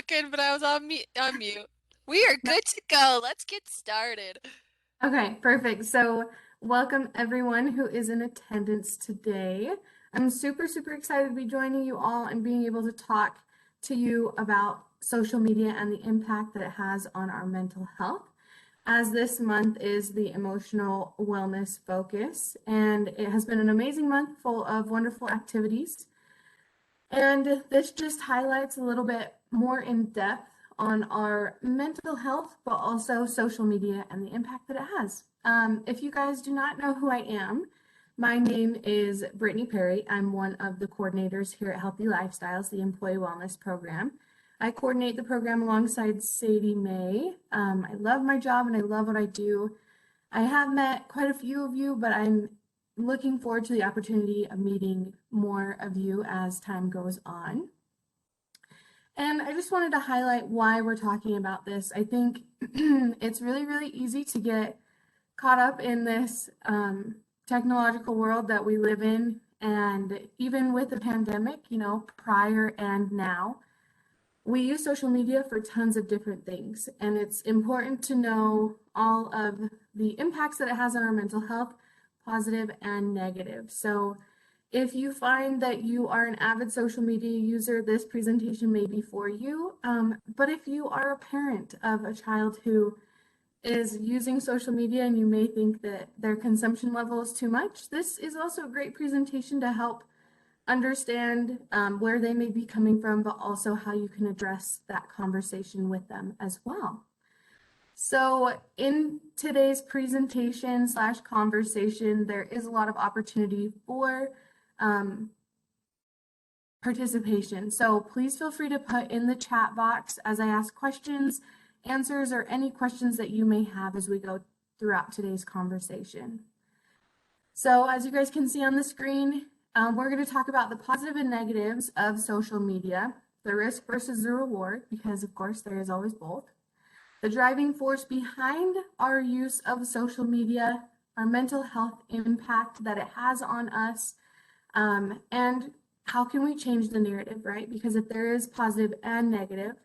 talking, but I was on mute. We are No. good to go. Let's get started. Okay, perfect. So, welcome everyone who is in attendance today. I'm super, super excited to be joining you all and being able to talk to you about social media and the impact that it has on our mental health. As this month is the emotional wellness focus, and it has been an amazing month full of wonderful activities. And this just highlights a little bit more in depth on our mental health, but also social media and the impact that it has. If you guys do not know who I am, my name is Brittany Perry. I'm one of the coordinators here at Healthy Lifestyles, the Employee Wellness Program. I coordinate the program alongside Sadie May. I love my job and I love what I do. I have met quite a few of you, but I'm looking forward to the opportunity of meeting more of you as time goes on. And I just wanted to highlight why we're talking about this. I think it's really, really easy to get caught up in this technological world that we live in. And even with the pandemic, prior and now, we use social media for tons of different things. And it's important to know all of the impacts that it has on our mental health, positive and negative. So if you find that you are an avid social media user, this presentation may be for you. But if you are a parent of a child who is using social media and you may think that their consumption level is too much, this is also a great presentation to help understand where they may be coming from, but also how you can address that conversation with them as well. So in today's presentation slash conversation, there is a lot of opportunity for participation. So please feel free to put in the chat box as I ask questions, answers, or any questions that you may have as we go throughout today's conversation. So as you guys can see on the screen, we're going to talk about the positive and negatives of social media, the risk versus the reward, because of course there is always both, the driving force behind our use of social media, our mental health impact that it has on us, and how can we change the narrative, right? Because if there is positive and negative,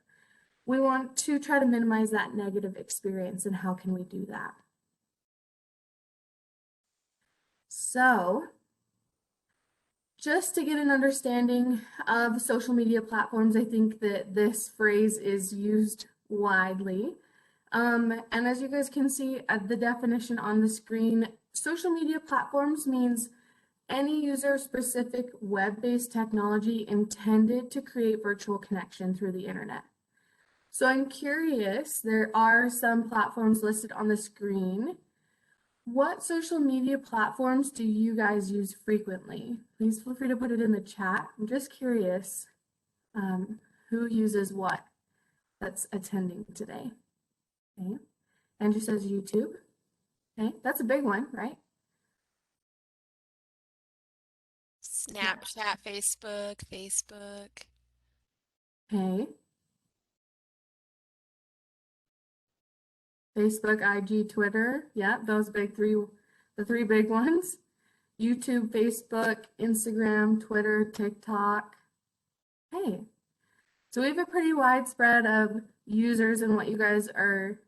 we want to try to minimize that negative experience, and how can we do that? So just to get an understanding of social media platforms, I think that this phrase is used widely. And as you guys can see the definition on the screen, social media platforms means any user-specific web-based technology intended to create virtual connection through the internet. So I'm curious, there are some platforms listed on the screen. What social media platforms do you guys use frequently? Please feel free to put it in the chat. I'm just curious who uses what that's attending today. Okay. Andrew says YouTube. Okay, that's a big one, right? Yeah. Snapchat, Facebook. Okay. Facebook, IG, Twitter. Yeah, those the three big ones. YouTube, Facebook, Instagram, Twitter, TikTok. Hey, so we have a pretty widespread of users and what you guys are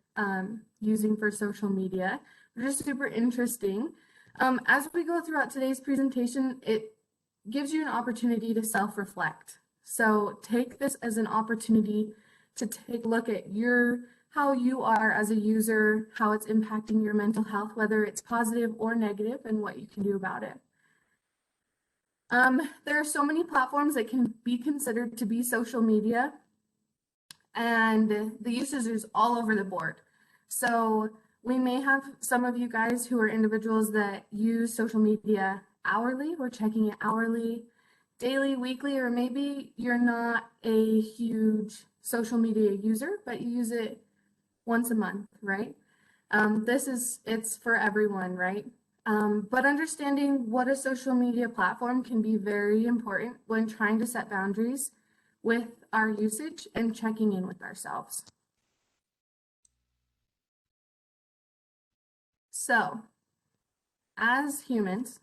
using for social media, which is super interesting. As we go throughout today's presentation, it gives you an opportunity to self-reflect. So take this as an opportunity to take a look at how you are as a user, how it's impacting your mental health, whether it's positive or negative, and what you can do about it. There are so many platforms that can be considered to be social media, and the usage is all over the board. So we may have some of you guys who are individuals that use social media hourly. We're checking it hourly, daily, weekly, or maybe you're not a huge social media user, but you use it once a month, right? It's for everyone, right? But understanding what a social media platform can be very important when trying to set boundaries with our usage and checking in with ourselves. So, as humans,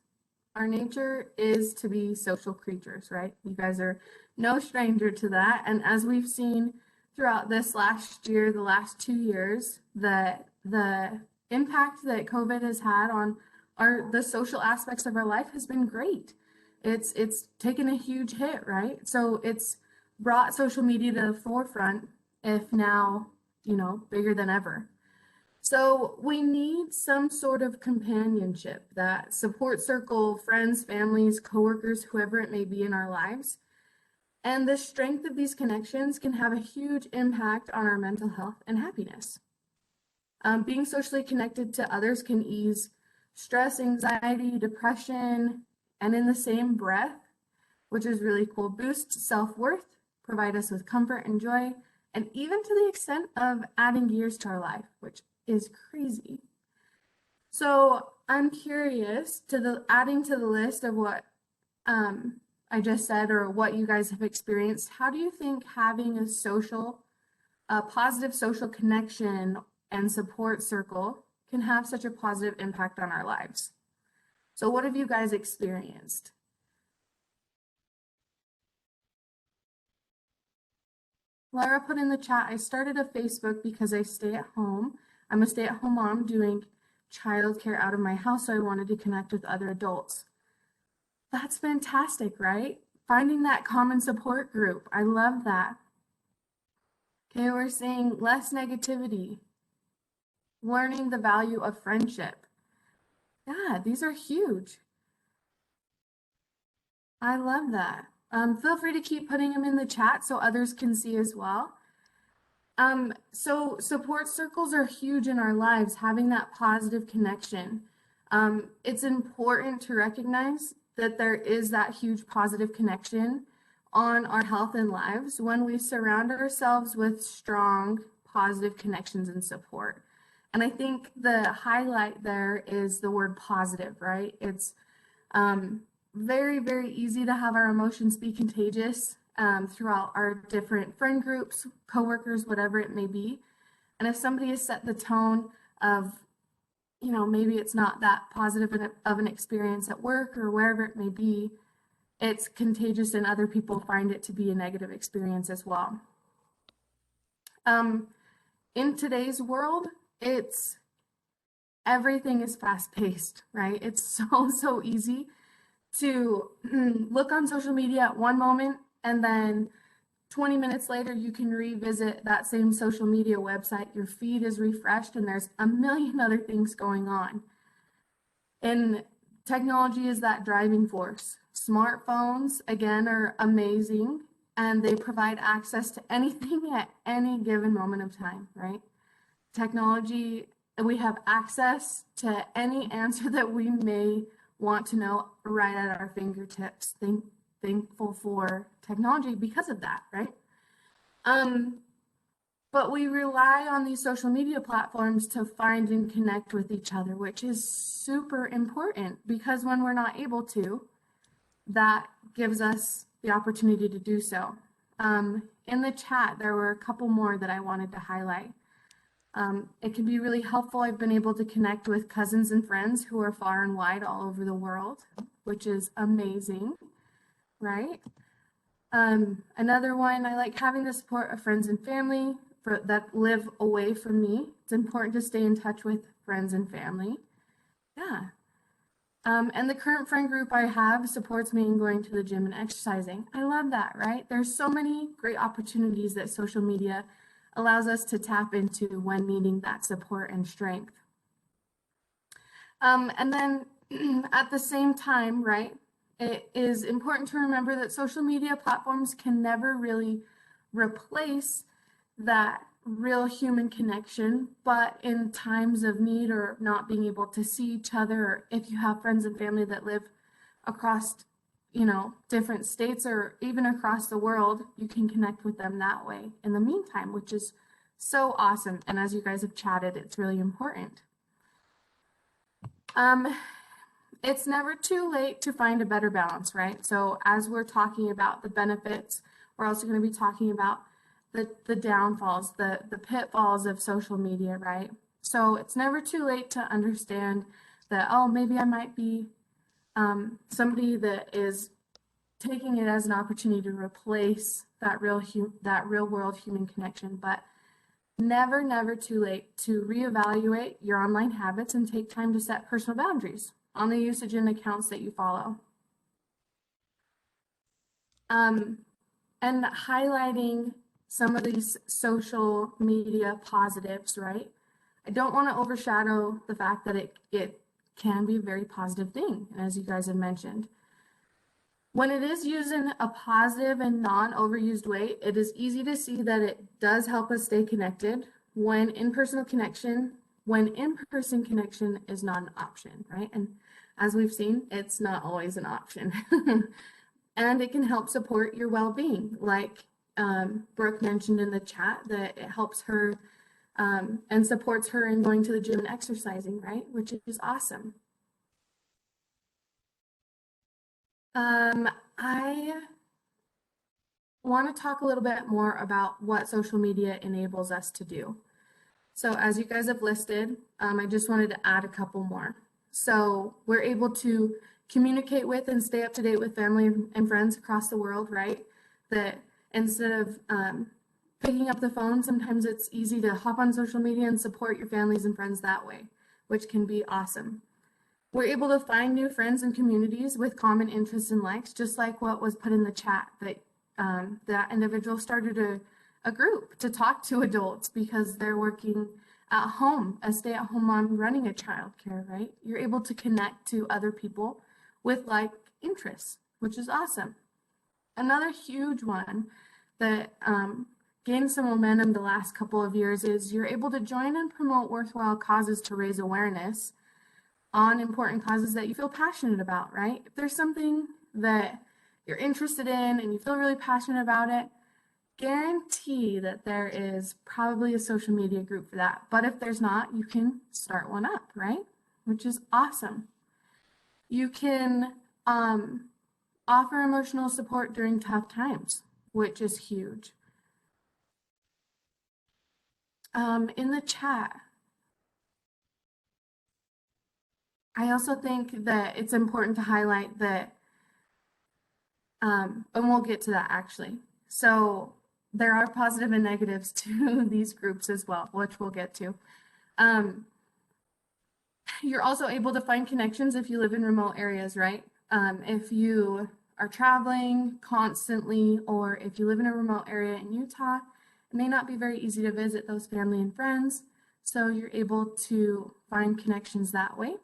our nature is to be social creatures, right? You guys are no stranger to that. And as we've seen throughout this last year, the last 2 years, the impact that COVID has had on the social aspects of our life has been great. It's taken a huge hit, right? So it's brought social media to the forefront, if now, bigger than ever. So we need some sort of companionship, that support circle, friends, families, coworkers, whoever it may be in our lives. And the strength of these connections can have a huge impact on our mental health and happiness. Being socially connected to others can ease stress, anxiety, depression, and in the same breath, which is really cool, boost self-worth, provide us with comfort and joy, and even to the extent of adding years to our life, which is crazy. So I'm curious, adding to the list of what I just said, or what you guys have experienced, how do you think having a positive social connection and support circle can have such a positive impact on our lives? So what have you guys experienced? Laura put in the chat, I started a Facebook because I stay at home. I'm a stay-at-home mom doing childcare out of my house, so I wanted to connect with other adults. That's fantastic, right? Finding that common support group. I love that. Okay, we're seeing less negativity, learning the value of friendship. Yeah, these are huge. I love that. Feel free to keep putting them in the chat so others can see as well. So support circles are huge in our lives, having that positive connection. It's important to recognize that there is that huge positive connection on our health and lives when we surround ourselves with strong, positive connections and support. And I think the highlight there is the word positive, right? It's very, very easy to have our emotions be contagious throughout our different friend groups, coworkers, whatever it may be. And if somebody has set the tone of, maybe it's not that positive of an experience at work or wherever it may be, it's contagious and other people find it to be a negative experience as well. In today's world, everything is fast-paced, right? It's so easy to look on social media at one moment and then 20 minutes later you can revisit that same social media website. Your feed is refreshed and there's a million other things going on. And technology is that driving force. Smartphones, again, are amazing and they provide access to anything at any given moment of time, right? Technology, we have access to any answer that we may want to know right at our fingertips. Thankful for technology because of that, right? But we rely on these social media platforms to find and connect with each other, which is super important because when we're not able to, that gives us the opportunity to do so. In the chat, there were a couple more that I wanted to highlight. It can be really helpful. I've been able to connect with cousins and friends who are far and wide all over the world, which is amazing, right? Another one, I like having the support of friends and family that live away from me. It's important to stay in touch with friends and family. Yeah. And the current friend group I have supports me in going to the gym and exercising. I love that, right? There's so many great opportunities that social media allows us to tap into when needing that support and strength. And then at the same time, right, it is important to remember that social media platforms can never really replace that real human connection, but in times of need or not being able to see each other, or if you have friends and family that live across, different states or even across the world, you can connect with them that way in the meantime, which is so awesome. And as you guys have chatted, it's really important. It's never too late to find a better balance, right? So as we're talking about the benefits, we're also going to be talking about the downfalls, the pitfalls of social media, right? So it's never too late to understand that, oh, maybe I might be somebody that is taking it as an opportunity to replace that real world human connection. But never, never too late to reevaluate your online habits and take time to set personal boundaries on the usage and accounts that you follow. Um, and highlighting some of these social media positives, right? I don't want to overshadow the fact that it can be a very positive thing, as you guys have mentioned. When it is used in a positive and non-overused way, it is easy to see that it does help us stay connected when in-person connection is not an option, right? And as we've seen, it's not always an option. And it can help support your well-being, like Brooke mentioned in the chat, that it helps her and supports her in going to the gym and exercising, right? Which is awesome. I want to talk a little bit more about what social media enables us to do. So as you guys have listed, I just wanted to add a couple more. So we're able to communicate with and stay up to date with family and friends across the world, right? That instead of picking up the phone, sometimes it's easy to hop on social media and support your families and friends that way, which can be awesome. We're able to find new friends and communities with common interests and likes, just like what was put in the chat, that that individual started a group to talk to adults because they're working at home, a stay-at-home mom running a childcare, right? You're able to connect to other people with like interests, which is awesome. Another huge one that gained some momentum the last couple of years is you're able to join and promote worthwhile causes to raise awareness on important causes that you feel passionate about, right? If there's something that you're interested in and you feel really passionate about it, guarantee that there is probably a social media group for that. But if there's not, you can start one up, right? Which is awesome. You can offer emotional support during tough times, which is huge. In the chat, I also think that it's important to highlight that, and we'll get to that actually. So there are positive and negatives to these groups as well, which we'll get to. You're also able to find connections if you live in remote areas, right? If you are traveling constantly, or if you live in a remote area in Utah, it may not be very easy to visit those family and friends. So you're able to find connections that way.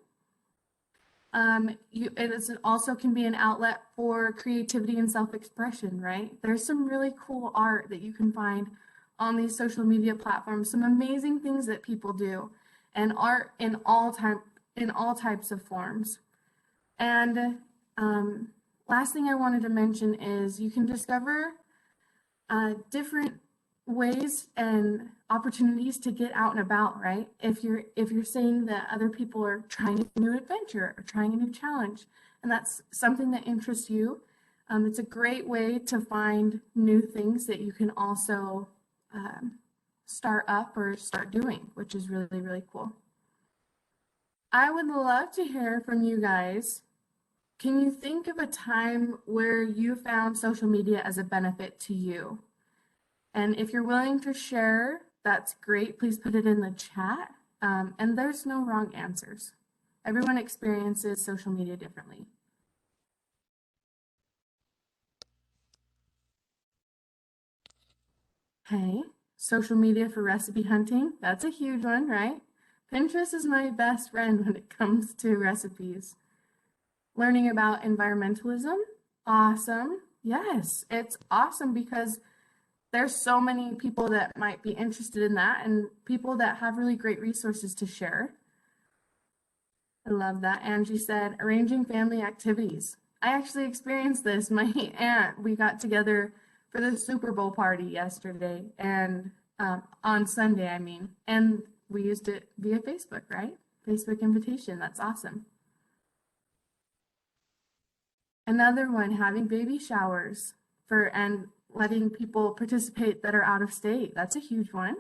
It also can be an outlet for creativity and self-expression, right? There's some really cool art that you can find on these social media platforms, some amazing things that people do, and art in all types of forms. And last thing I wanted to mention is you can discover different ways and opportunities to get out and about, right? If you're seeing that other people are trying a new adventure or trying a new challenge, and that's something that interests you, it's a great way to find new things that you can also start up or start doing, which is really, really cool. I would love to hear from you guys. Can you think of a time where you found social media as a benefit to you? And if you're willing to share, that's great. Please put it in the chat. And there's no wrong answers. Everyone experiences social media differently. Hey, social media for recipe hunting. That's a huge one, right? Pinterest is my best friend when it comes to recipes. Learning about environmentalism. Awesome. Yes, it's awesome because there's so many people that might be interested in that and people that have really great resources to share. I love that. Angie said, arranging family activities. I actually experienced this. My aunt, we got together for the Super Bowl party yesterday and on Sunday, I mean, and we used it via Facebook, right? Facebook invitation. That's awesome. Another one, having baby showers and letting people participate that are out of state. That's a huge one.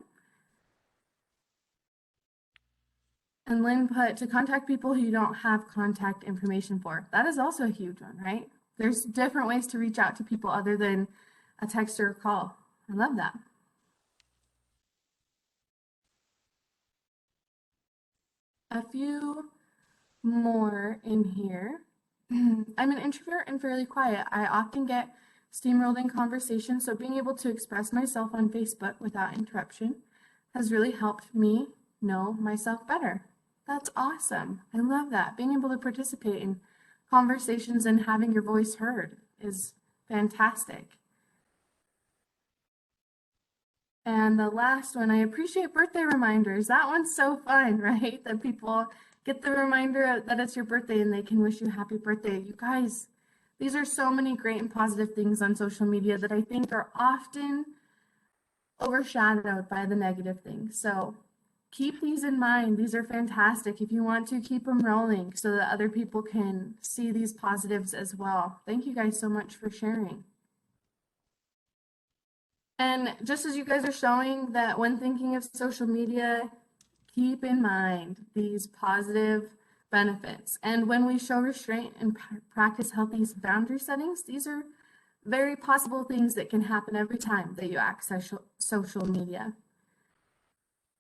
And Lynn put, to contact people who you don't have contact information for. That is also a huge one, right? There's different ways to reach out to people other than a text or a call. I love that. A few more in here. I'm an introvert and fairly quiet. I often get steamrolled in conversation, so being able to express myself on Facebook without interruption has really helped me know myself better. That's awesome. I love that. Being able to participate in conversations and having your voice heard is fantastic. And the last one, I appreciate birthday reminders. That one's so fun, right? That people get the reminder that it's your birthday and they can wish you happy birthday. You guys, these are so many great and positive things on social media that I think are often overshadowed by the negative things. So keep these in mind. These are fantastic. If you want to, keep them rolling so that other people can see these positives as well. Thank you guys so much for sharing. And just as you guys are showing that when thinking of social media, keep in mind these positive benefits. And when we show restraint and practice healthy boundary settings, these are very possible things that can happen every time that you access social media.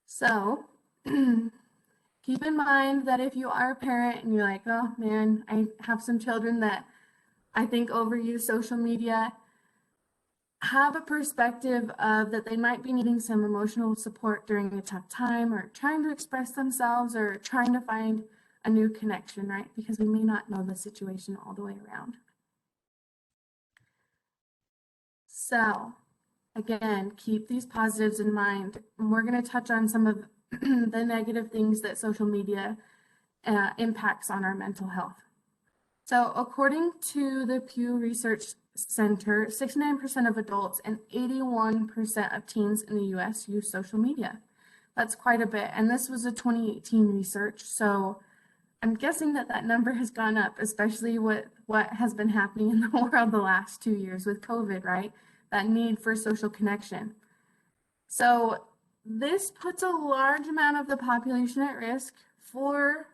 So keep in mind that if you are a parent and you're like, oh man, I have some children that I think overuse social media, have a perspective of that they might be needing some emotional support during a tough time or trying to express themselves or trying to find a new connection, right? Because we may not know the situation all the way around. So again, keep these positives in mind. And we're going to touch on some of the negative things that social media impacts on our mental health. So according to the Pew Research Center, 69% of adults and 81% of teens in the US use social media. That's quite a bit. And this was a 2018 research. So I'm guessing that that number has gone up, especially with what has been happening in the world the last 2 years with COVID, right? That need for social connection. So this puts a large amount of the population at risk for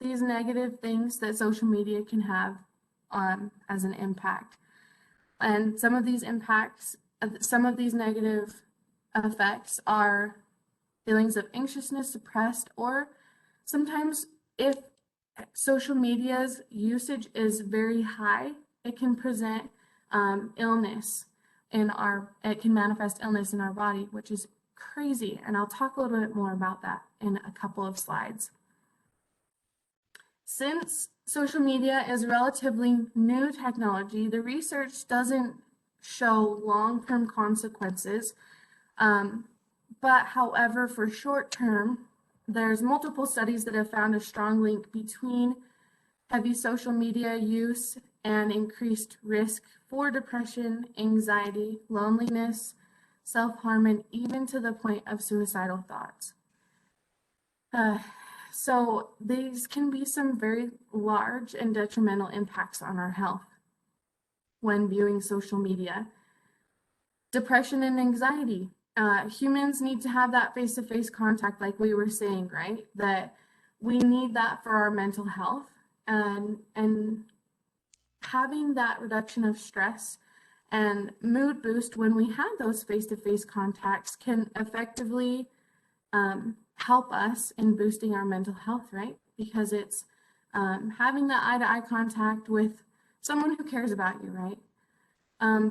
these negative things that social media can have as an impact. And some of these impacts, some of these negative effects are feelings of anxiousness, depressed, or sometimes if social media's usage is very high, it can present illness it can manifest illness in our body, which is crazy. And I'll talk a little bit more about that in a couple of slides. Since social media is relatively new technology, the research doesn't show long-term consequences. But however, for short-term, there's multiple studies that have found a strong link between heavy social media use and increased risk for depression, anxiety, loneliness, self-harm, and even to the point of suicidal thoughts. So these can be some very large and detrimental impacts on our health when viewing social media. Depression and anxiety. Humans need to have that face-to-face contact like we were saying, right? That we need that for our mental health and having that reduction of stress and mood boost when we have those face-to-face contacts can effectively help us in boosting our mental health, right? Because it's having that eye-to-eye contact with someone who cares about you, right?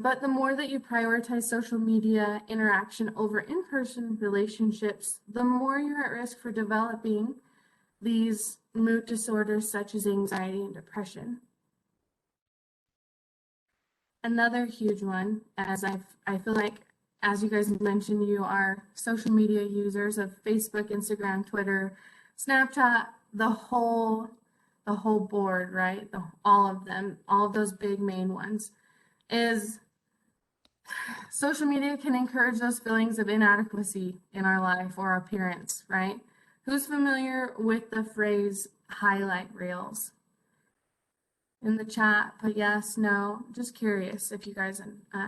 But the more that you prioritize social media interaction over in-person relationships, the more you're at risk for developing these mood disorders such as anxiety and depression. Another huge one, as I feel like, as you guys mentioned, you are social media users of Facebook, Instagram, Twitter, Snapchat, the whole board, right? All of them, all of those big main ones, is social media can encourage those feelings of inadequacy in our life or our appearance, right? Who's familiar with the phrase highlight reels? In the chat, put yes, no. Just curious if you guys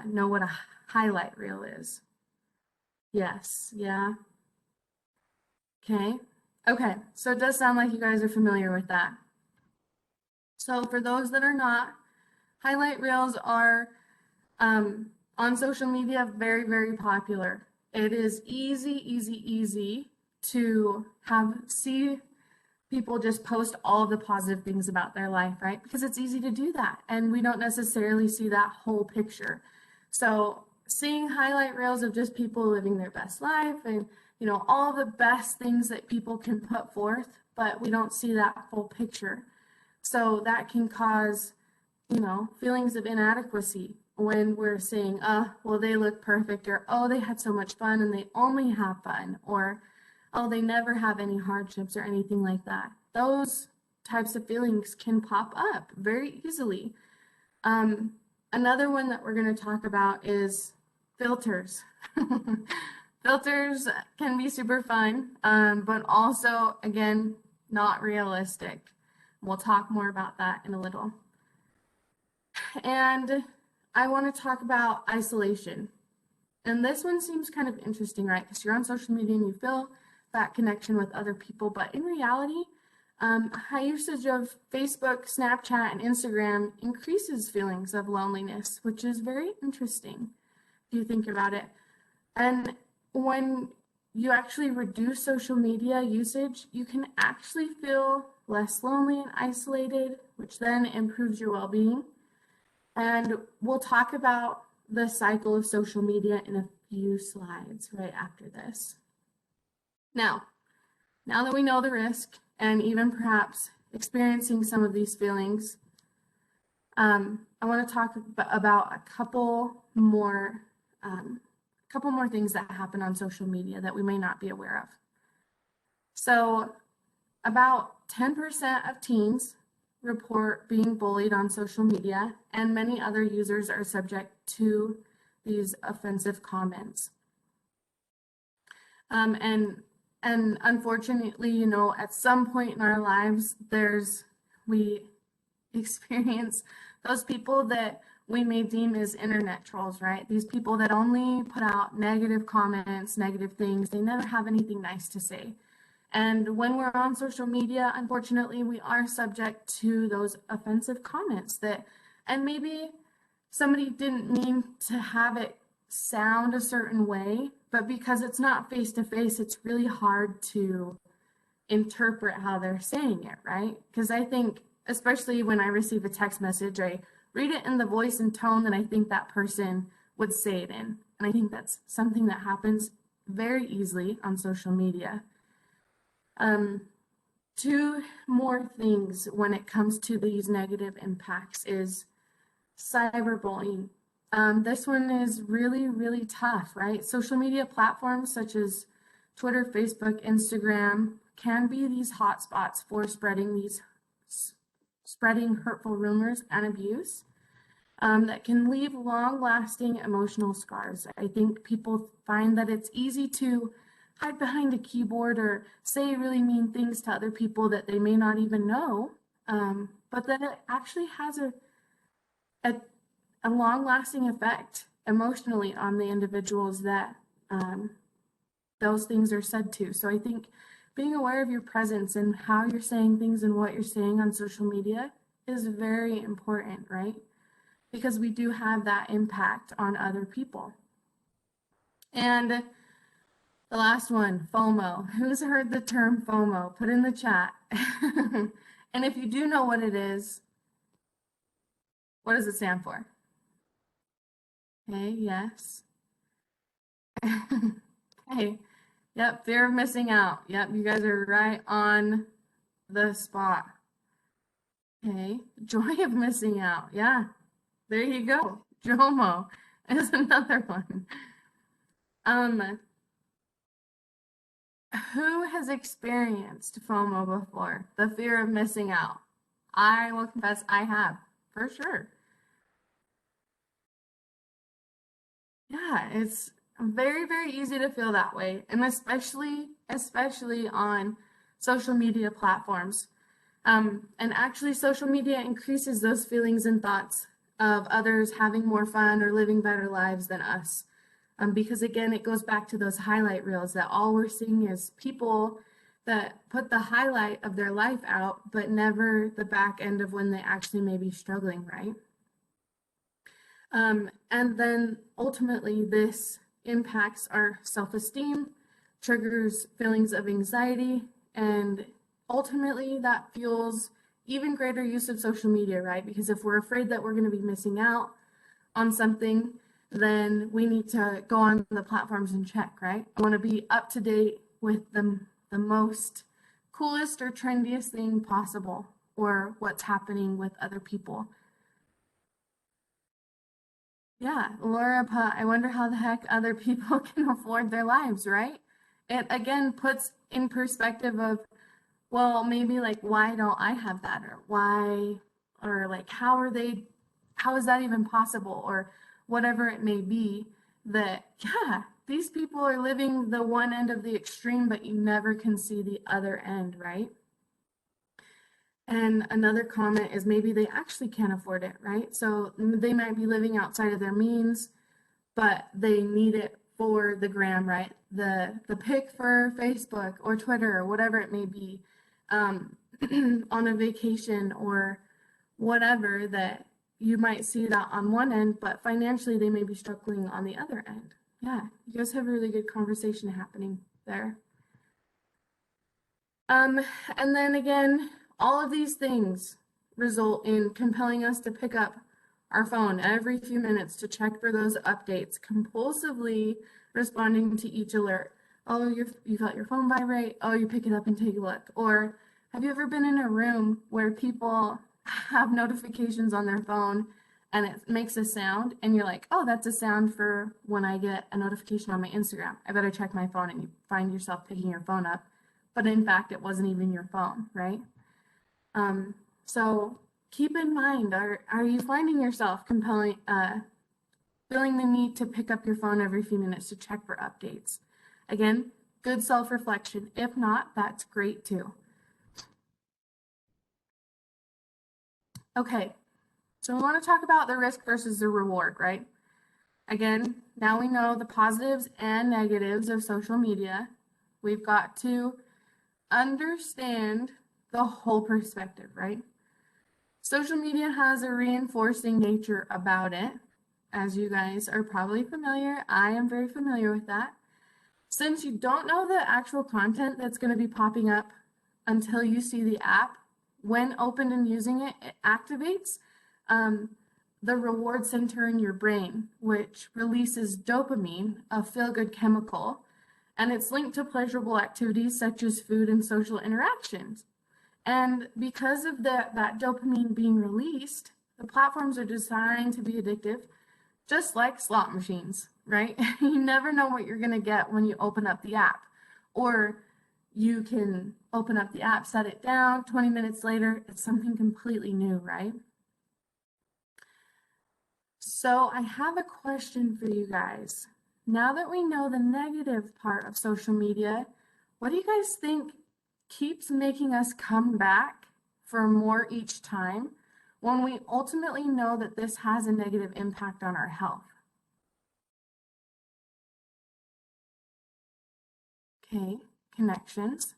know what a highlight reel is. Yes, yeah. Okay, so it does sound like you guys are familiar with that. So for those that are not, Highlight reels are on social media very, very popular. It is easy to see people just post all of the positive things about their life, right? Because it's easy to do that. And we don't necessarily see that whole picture. So seeing highlight reels of just people living their best life and, all the best things that people can put forth, but we don't see that full picture. So that can cause, feelings of inadequacy when we're saying, well, they look perfect, or, oh, they had so much fun and they only have fun, or, oh, they never have any hardships or anything like that. Those types of feelings can pop up very easily. Another one that we're going to talk about is filters. Filters can be super fun, but also, again, not realistic. We'll talk more about that in a little. And I want to talk about isolation. And this one seems kind of interesting, right? Because you're on social media and you feel that connection with other people. But in reality, high usage of Facebook, Snapchat, and Instagram increases feelings of loneliness, which is very interesting if you think about it. And when you actually reduce social media usage, you can actually feel less lonely and isolated, which then improves your well-being. And we'll talk about the cycle of social media in a few slides right after this. Now that we know the risk and even perhaps experiencing some of these feelings, I want to talk about a couple more things that happen on social media that we may not be aware of. So about 10% of teens report being bullied on social media, and many other users are subject to these offensive comments. And unfortunately, at some point in our lives, we experience those people that we may deem as internet trolls, right? These people that only put out negative comments, negative things. They never have anything nice to say. And when we're on social media, unfortunately, we are subject to those offensive comments and maybe somebody didn't mean to have it sound a certain way, but because it's not face to face, it's really hard to interpret how they're saying it, right? Because I think, especially when I receive a text message, I read it in the voice and tone that I think that person would say it in. And I think that's something that happens very easily on social media. Two more things when it comes to these negative impacts is cyberbullying. This one is really, really tough, right? Social media platforms such as Twitter, Facebook, Instagram can be these hotspots for spreading hurtful rumors and abuse that can leave long-lasting emotional scars. I think people find that it's easy to hide behind a keyboard or say really mean things to other people that they may not even know, but that it actually has a long-lasting effect emotionally on the individuals that those things are said to. So I think being aware of your presence and how you're saying things and what you're saying on social media is very important, right? Because we do have that impact on other people. And the last one, FOMO. Who's heard the term FOMO? Put in the chat. And if you do know what it is, what does it stand for? Okay, yes. Okay, yep, fear of missing out. Yep, you guys are right on the spot. Okay, joy of missing out. Yeah, there you go. JOMO is another one. Who has experienced FOMO before? The fear of missing out. I will confess I have, for sure. Yeah, it's very, very easy to feel that way, and especially on social media platforms. And actually, social media increases those feelings and thoughts of others having more fun or living better lives than us. Because again, it goes back to those highlight reels that all we're seeing is people that put the highlight of their life out, but never the back end of when they actually may be struggling, right? And then ultimately, this impacts our self-esteem, triggers feelings of anxiety, and ultimately that fuels even greater use of social media, right? Because if we're afraid that we're going to be missing out on something, then we need to go on the platforms and check, right? I want to be up to date with the most coolest or trendiest thing possible, or what's happening with other people. Yeah, Laura put, I wonder how the heck other people can afford their lives, right? It again puts in perspective of, well, maybe like, why don't I have that? Or why, or like, how is that even possible? Or whatever it may be, that, yeah, these people are living the one end of the extreme, but you never can see the other end, right? And another comment is maybe they actually can't afford it, right? So they might be living outside of their means, but they need it for the gram, right? The pic for Facebook or Twitter or whatever it may be, um, on a vacation or whatever, that you might see that on one end, but financially they may be struggling on the other end. Yeah, you guys have a really good conversation happening there. Um, and then again, all of these things result in compelling us to pick up our phone every few minutes to check for those updates, compulsively responding to each alert. Oh, you felt your phone vibrate. Oh, you pick it up and take a look. Or have you ever been in a room where people have notifications on their phone and it makes a sound and you're like, oh, that's a sound for when I get a notification on my Instagram. I better check my phone, and you find yourself picking your phone up, but in fact, it wasn't even your phone, right? Um, so keep in mind, are you finding yourself feeling the need to pick up your phone every few minutes to check for updates? Again, good self-reflection. If not, that's great too. Okay, so we want to talk about the risk versus the reward, right? Again, now we know the positives and negatives of social media. We've got to understand the whole perspective, right? Social media has a reinforcing nature about it. As you guys are probably familiar, I am very familiar with that. Since you don't know the actual content that's going to be popping up until you see the app, when opened and using it, it activates um, the reward center in your brain, which releases dopamine, a feel-good chemical, and it's linked to pleasurable activities such as food and social interactions. And because of that dopamine being released, the platforms are designed to be addictive, just like slot machines, right? You never know what you're going to get when you open up the app. Or you can open up the app, set it down, 20 minutes later, it's something completely new, right? So I have a question for you guys. Now that we know the negative part of social media, what do you guys think keeps making us come back for more each time when we ultimately know that this has a negative impact on our health? Okay, connections.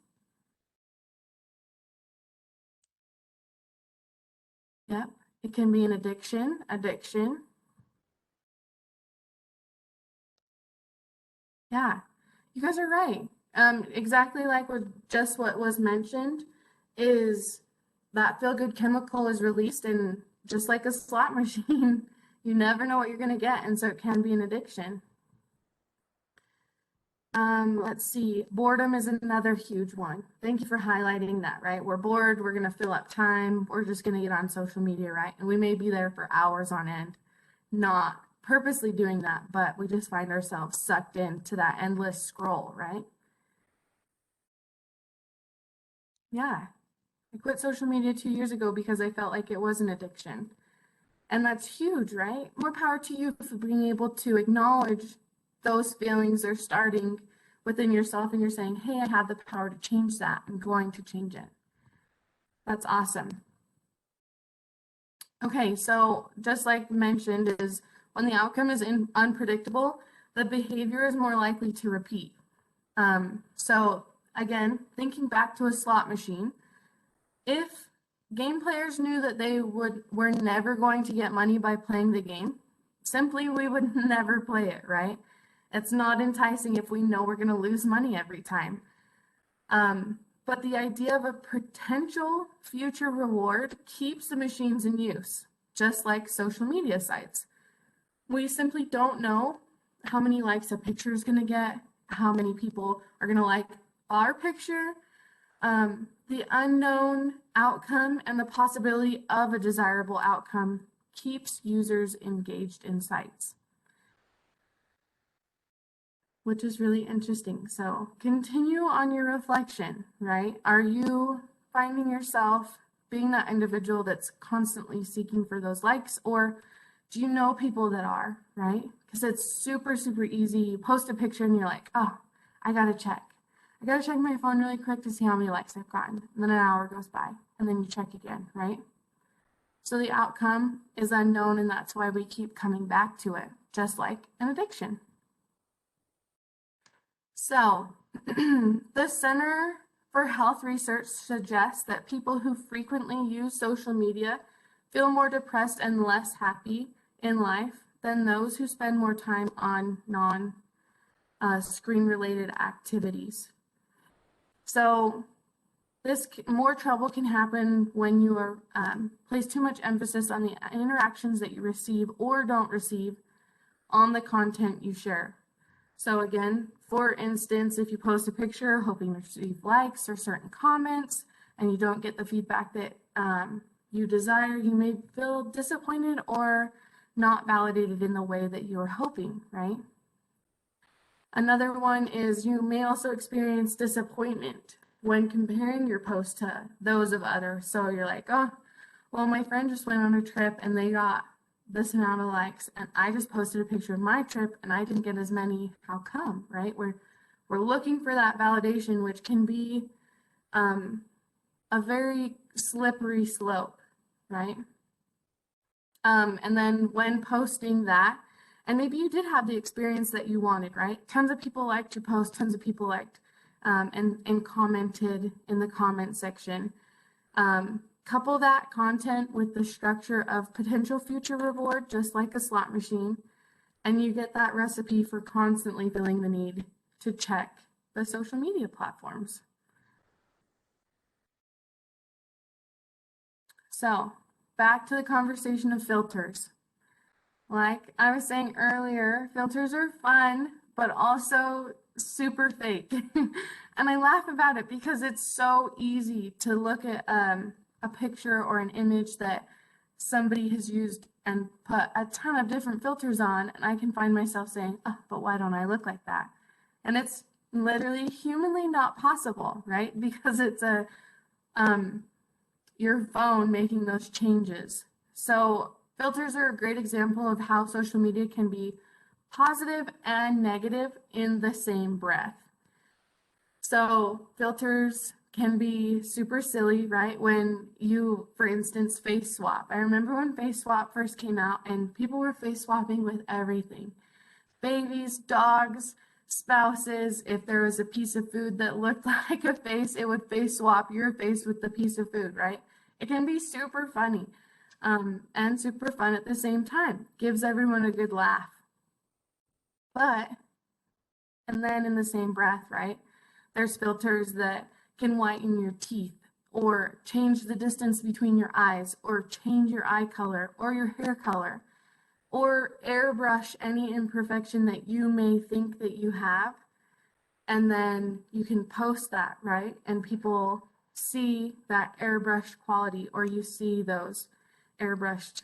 Yep, it can be an addiction. Yeah, you guys are right. Exactly like what was mentioned is that feel-good chemical is released, and just like a slot machine, you never know what you're going to get, and so it can be an addiction. Let's see. Boredom is another huge one. Thank you for highlighting that, right? We're bored, we're going to fill up time, we're just going to get on social media, right? And we may be there for hours on end, not purposely doing that, but we just find ourselves sucked into that endless scroll, right? Yeah. I quit social media 2 years ago because I felt like it was an addiction. And that's huge, right? More power to you for being able to acknowledge those feelings are starting within yourself and you're saying, hey, I have the power to change that. I'm going to change it. That's awesome. Okay, so just like mentioned, is when the outcome is unpredictable, the behavior is more likely to repeat. So again, thinking back to a slot machine, if game players knew that they were never going to get money by playing the game, simply we would never play it, right? It's not enticing if we know we're going to lose money every time. But the idea of a potential future reward keeps the machines in use, just like social media sites. We simply don't know how many likes a picture is going to get, how many people are going to like our picture, the unknown outcome and the possibility of a desirable outcome keeps users engaged in sites, which is really interesting. So continue on your reflection, right? Are you finding yourself being that individual that's constantly seeking for those likes, or do you know people that are, right? Because it's super, super easy. You post a picture and you're like, oh, I gotta check. I gotta check my phone really quick to see how many likes I've gotten. And then an hour goes by, and then you check again, right? So the outcome is unknown, and that's why we keep coming back to it, just like an addiction. So the Center for Health Research suggests that people who frequently use social media feel more depressed and less happy in life than those who spend more time on non-screen related activities. So this more trouble can happen when you are place too much emphasis on the interactions that you receive or don't receive on the content you share. So again, for instance, if you post a picture hoping to receive likes or certain comments and you don't get the feedback that you desire, you may feel disappointed or not validated in the way that you were hoping, right? Another one is you may also experience disappointment when comparing your post to those of others. So you're like, oh, well, my friend just went on a trip and they got this amount of likes, and I just posted a picture of my trip and I didn't get as many. How come, right? We're looking for that validation, which can be a very slippery slope, right? And then when posting that, and maybe you did have the experience that you wanted, right? Tons of people liked your post, tons of people liked and commented in the comment section. Couple that content with the structure of potential future reward, just like a slot machine, and you get that recipe for constantly feeling the need to check the social media platforms. So back to the conversation of filters. Like I was saying earlier, filters are fun, but also super fake. And I laugh about it because it's so easy to look at a picture or an image that somebody has used and put a ton of different filters on, and I can find myself saying, oh, but why don't I look like that? And it's literally humanly not possible, right? Because it's your phone making those changes. So filters are a great example of how social media can be positive and negative in the same breath. So filters can be super silly, right? When you, for instance, face swap. I remember when face swap first came out and people were face swapping with everything. Babies, dogs, spouses. If there was a piece of food that looked like a face, it would face swap your face with the piece of food, right? It can be super funny and super fun at the same time. Gives everyone a good laugh. But, and then in the same breath, right? There's filters that can whiten your teeth or change the distance between your eyes or change your eye color or your hair color or airbrush any imperfection that you may think that you have. And then you can post that, right? And people see that airbrushed quality, or you see those airbrushed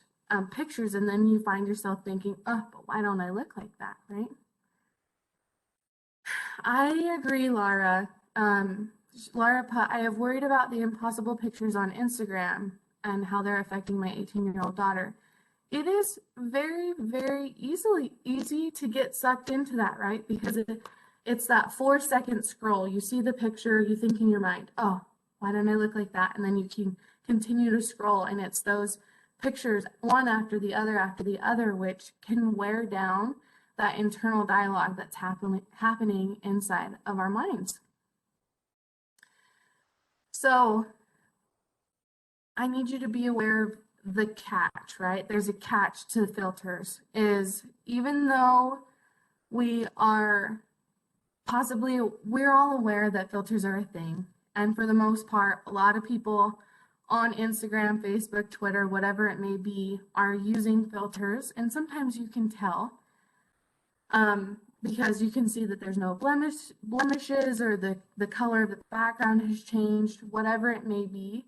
pictures, and then you find yourself thinking, oh, but why don't I look like that, right? I agree, Laura. Laura put, I have worried about the impossible pictures on Instagram and how they're affecting my 18-year-old daughter. It is very, very easy to get sucked into that, right? Because it's that 4-second scroll. You see the picture, you think in your mind, oh, why don't I look like that? And then you can continue to scroll, and it's those pictures one after the other, which can wear down that internal dialogue that's happening inside of our minds. So I need you to be aware the catch, right? There's a catch to the filters, is even though we are possibly, we're all aware that filters are a thing. And for the most part, a lot of people on Instagram, Facebook, Twitter, whatever it may be, are using filters. And sometimes you can tell because you can see that there's no blemishes or the color of the background has changed, whatever it may be.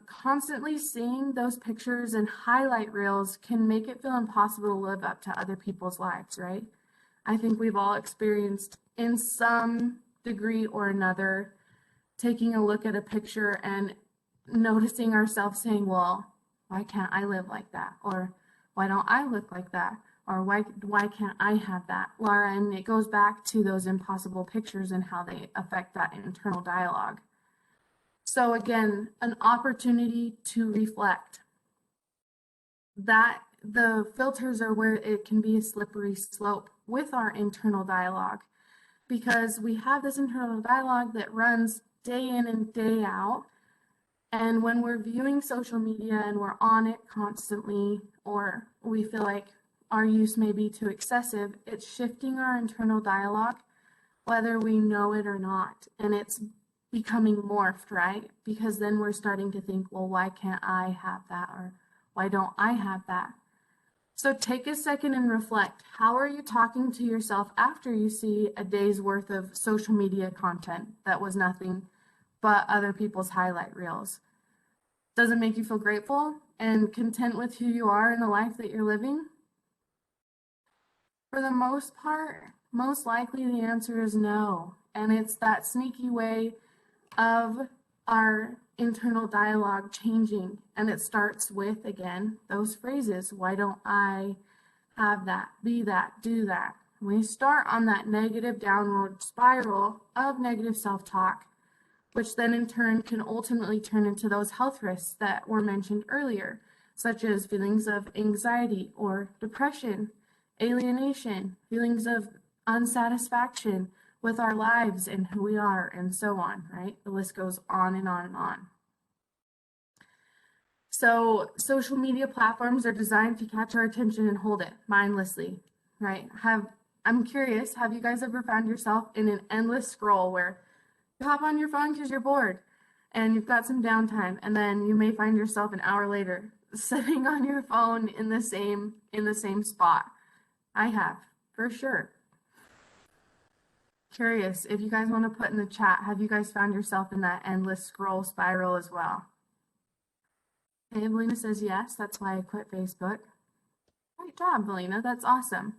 Constantly seeing those pictures and highlight reels can make it feel impossible to live up to other people's lives, right? I think we've all experienced in some degree or another taking a look at a picture and noticing ourselves saying, well, why can't I live like that? Or why don't I look like that? Or why can't I have that? Laura, and it goes back to those impossible pictures and how they affect that internal dialogue. So again, an opportunity to reflect. That the filters are where it can be a slippery slope with our internal dialogue, because we have this internal dialogue that runs day in and day out. And when we're viewing social media and we're on it constantly, or we feel like our use may be too excessive, it's shifting our internal dialogue, whether we know it or not. And it's becoming morphed, right? Because then we're starting to think, well, why can't I have that? Or why don't I have that? So take a second and reflect. How are you talking to yourself after you see a day's worth of social media content that was nothing but other people's highlight reels? Does it make you feel grateful and content with who you are and the life that you're living? For the most part, most likely the answer is no. And it's that sneaky way of our internal dialogue changing. And it starts with, again, those phrases. Why don't I have that, be that, do that? We start on that negative downward spiral of negative self-talk, which then in turn can ultimately turn into those health risks that were mentioned earlier, such as feelings of anxiety or depression, alienation, feelings of unsatisfaction with our lives and who we are, and so on, right? The list goes on and on and on. So social media platforms are designed to catch our attention and hold it mindlessly, right? I'm curious, have you guys ever found yourself in an endless scroll where you hop on your phone because you're bored and you've got some downtime, and then you may find yourself an hour later sitting on your phone in the same spot? I have, for sure. Curious if you guys want to put in the chat, have you guys found yourself in that endless scroll spiral as well? And Belina says yes, that's why I quit Facebook. Great job, Belina, that's awesome.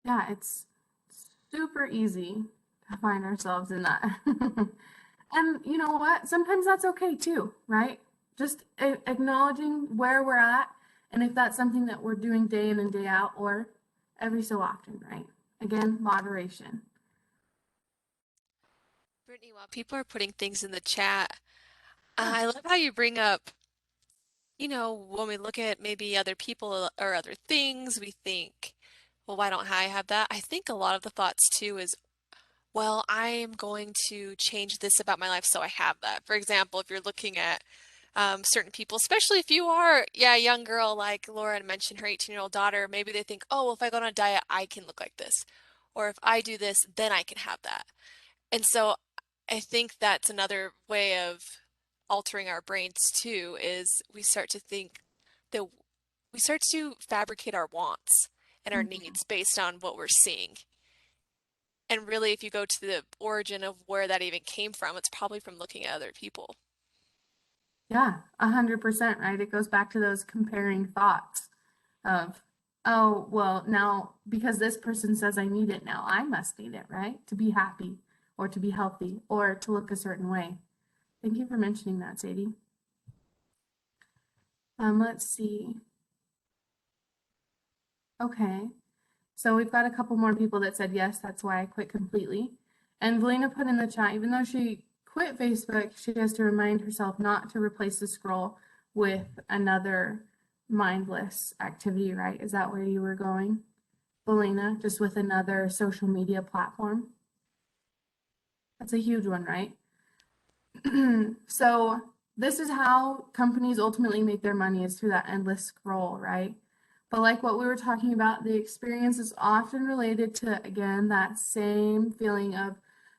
Yeah, it's super easy to find ourselves in that. And you know what? Sometimes that's okay too, right? Just acknowledging where we're at, and if that's something that we're doing day in and day out, or every so often, right? Again, moderation. Brittany, while people are putting things in the chat, Yeah. I love how you bring up, when we look at maybe other people or other things, we think, well, why don't I have that? I think a lot of the thoughts too is, well, I am going to change this about my life so I have that. For example, if you're looking at certain people, especially if you are, yeah, a young girl like Laura mentioned, her 18-year-old daughter, maybe they think, oh, well, if I go on a diet, I can look like this. Or if I do this, then I can have that. And so I think that's another way of altering our brains too, is we start to think that we start to fabricate our wants and our Mhm. needs based on what we're seeing. And really, if you go to the origin of where that even came from, it's probably from looking at other people. Yeah, 100%, right? It goes back to those comparing thoughts of, oh, well, now because this person says I need it now, I must need it, right? To be happy or to be healthy or to look a certain way. Thank you for mentioning that, Sadie. Let's see. Okay, so we've got a couple more people that said yes, that's why I quit completely. And Valina put in the chat, even though she quit Facebook, she has to remind herself not to replace the scroll with another mindless activity, right? Is that where you were going, Valina? Just with another social media platform? That's a huge one, right? So this is how companies ultimately make their money is through that endless scroll, right? But like what we were talking about, the experience is often related to, again, that same feeling of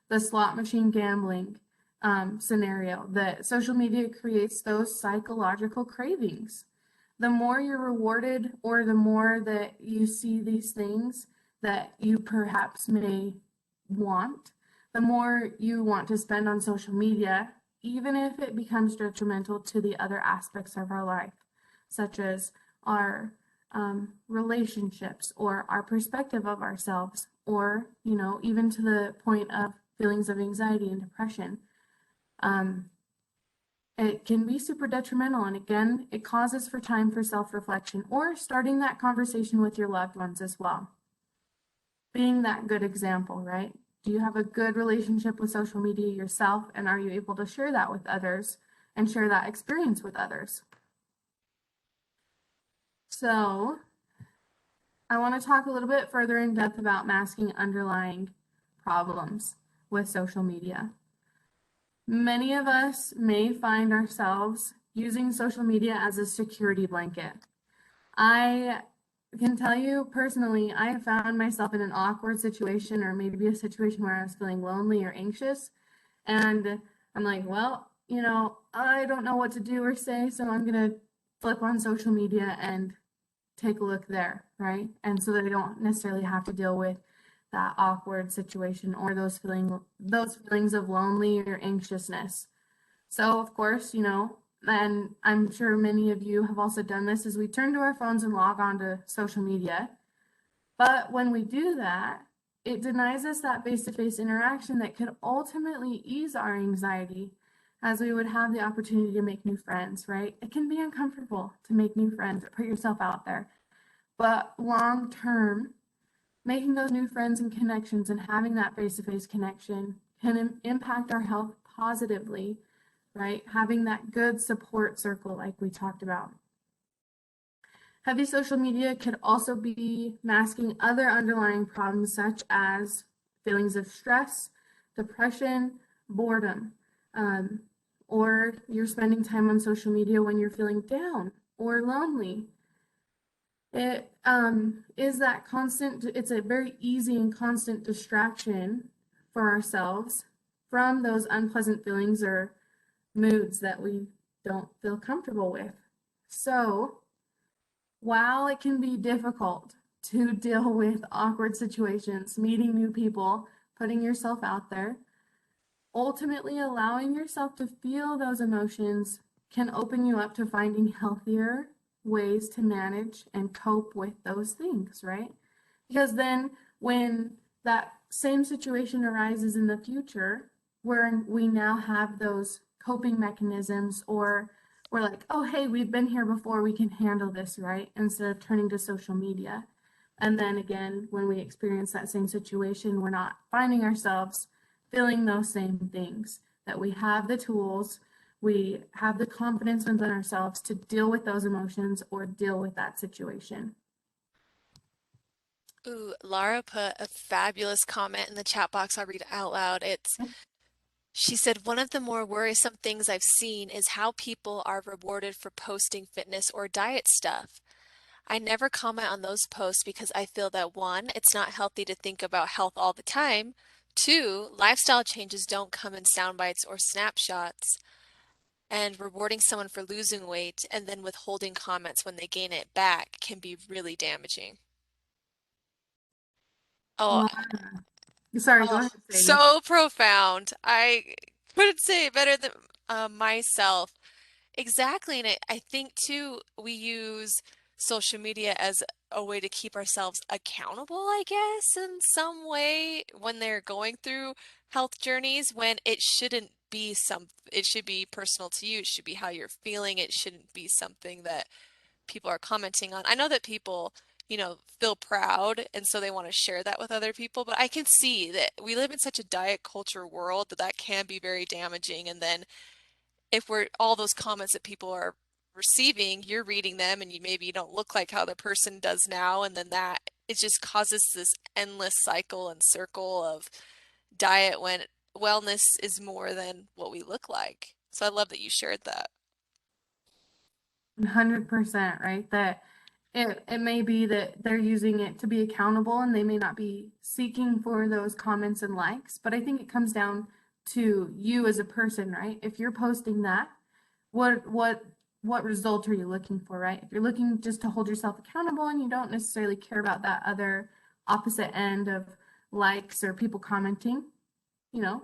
the slot machine gambling scenario, that social media creates those psychological cravings. The more you're rewarded or the more that you see these things that you perhaps may want, the more you want to spend on social media, even if it becomes detrimental to the other aspects of our life, such as our relationships or our perspective of ourselves, or, even to the point of feelings of anxiety and depression. Um, it can be super detrimental. And again, it causes for time for self reflection or starting that conversation with your loved ones as well. Being that good example, right? Do you have a good relationship with social media yourself? And are you able to share that with others and share that experience with others? So, I want to talk a little bit further in depth about masking underlying problems with social media. Many of us may find ourselves using social media as a security blanket. I can tell you personally, I have found myself in an awkward situation or maybe a situation where I was feeling lonely or anxious. And I'm like, well, I don't know what to do or say, so I'm going to flip on social media and take a look there, right? And so that I don't necessarily have to deal with that awkward situation or those feelings of lonely or anxiousness. So, of course, and I'm sure many of you have also done this, is we turn to our phones and log on to social media. But when we do that, it denies us that face-to-face interaction that could ultimately ease our anxiety as we would have the opportunity to make new friends, right? It can be uncomfortable to make new friends or put yourself out there. But long term, making those new friends and connections and having that face-to-face connection can impact our health positively, right? Having that good support circle, like we talked about. Heavy social media could also be masking other underlying problems, such as feelings of stress, depression, boredom, um, or you're spending time on social media when you're feeling down or lonely. It is that constant, it's a very easy and constant distraction for ourselves from those unpleasant feelings or moods that we don't feel comfortable with. So, while it can be difficult to deal with awkward situations, meeting new people, putting yourself out there, ultimately allowing yourself to feel those emotions can open you up to finding healthier ways to manage and cope with those things, right? Because then when that same situation arises in the future, where we now have those coping mechanisms, or we're like, oh, hey, we've been here before, we can handle this, right? Instead of turning to social media. And then again, when we experience that same situation, we're not finding ourselves feeling those same things, that we have the tools, we have the confidence within ourselves to deal with those emotions or deal with that situation. Ooh, Lara put a fabulous comment in the chat box. I'll read it out loud. She said, one of the more worrisome things I've seen is how people are rewarded for posting fitness or diet stuff. I never comment on those posts because I feel that one, it's not healthy to think about health all the time. Two, lifestyle changes don't come in sound bites or snapshots. And rewarding someone for losing weight and then withholding comments when they gain it back can be really damaging. Oh, Well, sorry, go oh, ahead, Sadie. so profound. I couldn't say it better than myself. Exactly. And I think too, we use social media as a way to keep ourselves accountable, I guess, in some way when they're going through health journeys, when it shouldn't be it should be personal to you. It should be how you're feeling. It shouldn't be something that people are commenting on. I know that people, feel proud and so they want to share that with other people, but I can see that we live in such a diet culture world that that can be very damaging. And then if we're all those comments that people are receiving, you're reading them and you don't look like how the person does now, and then that it just causes this endless cycle and circle of diet when wellness is more than what we look like. So I love that you shared that. 100%, right? That it may be that they're using it to be accountable and they may not be seeking for those comments and likes, but I think it comes down to you as a person, right? If you're posting that, what what what result are you looking for, right? If you're looking just to hold yourself accountable and you don't necessarily care about that other opposite end of likes or people commenting,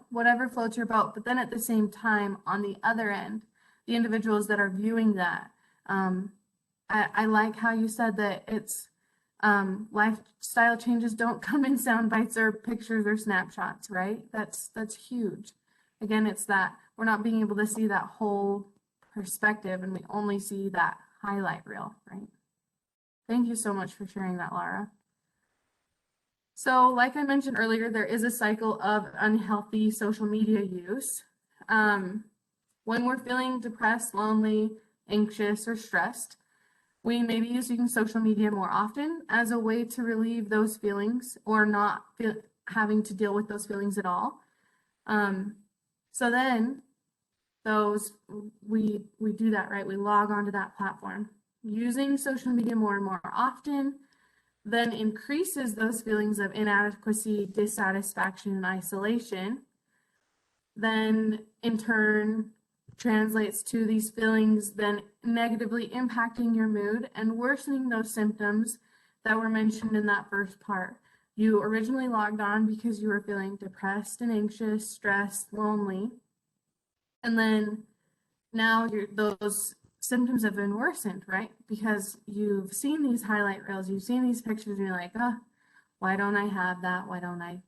whatever floats your boat. But then at the same time, on the other end, the individuals that are viewing that, um, I like how you said that it's lifestyle changes don't come in sound bites or pictures or snapshots, right? That's huge. Again, it's that we're not being able to see that whole perspective and we only see that highlight reel, right? Thank you so much for sharing that, Lara. So, like I mentioned earlier, there is a cycle of unhealthy social media use. Um, when we're feeling depressed, lonely, anxious, or stressed, we may be using social media more often as a way to relieve those feelings or not having to deal with those feelings at all. Um, so then those we do that, right? We log onto that platform. Using social media more and more often then increases those feelings of inadequacy, dissatisfaction, and isolation, then in turn translates to these feelings then negatively impacting your mood and worsening those symptoms that were mentioned in that first part. You originally logged on because you were feeling depressed and anxious, stressed, lonely, and then now those symptoms have been worsened, right? Because you've seen these highlight reels, you've seen these pictures, and you're like, oh, why don't I have that? Why don't I,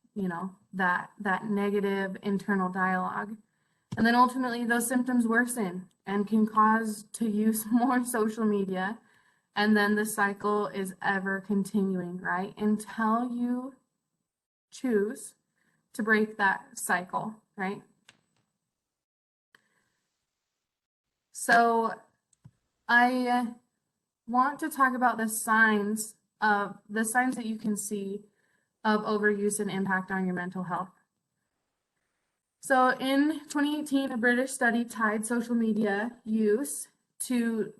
that negative internal dialogue? And then ultimately those symptoms worsen and can cause to use more social media. And then the cycle is ever continuing, right? Until you choose to break that cycle, right? So I want to talk about the signs that you can see of overuse and impact on your mental health. So in 2018, a British study tied social media use to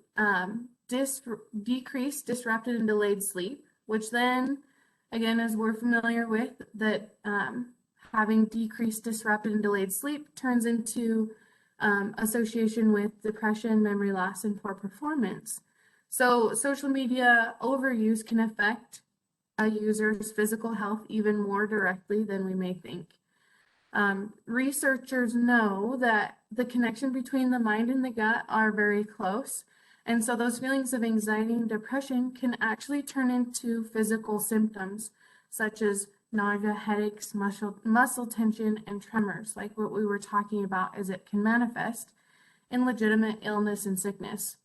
decrease disrupted and delayed sleep, which then, again, as we're familiar with, that having decreased disrupted and delayed sleep turns into association with depression, memory loss, and poor performance. So social media overuse can affect a user's physical health even more directly than we may think. Researchers know that the connection between the mind and the gut are very close. And so those feelings of anxiety and depression can actually turn into physical symptoms such as nausea, headaches, muscle tension, and tremors, like what we were talking about, as it can manifest in legitimate illness and sickness.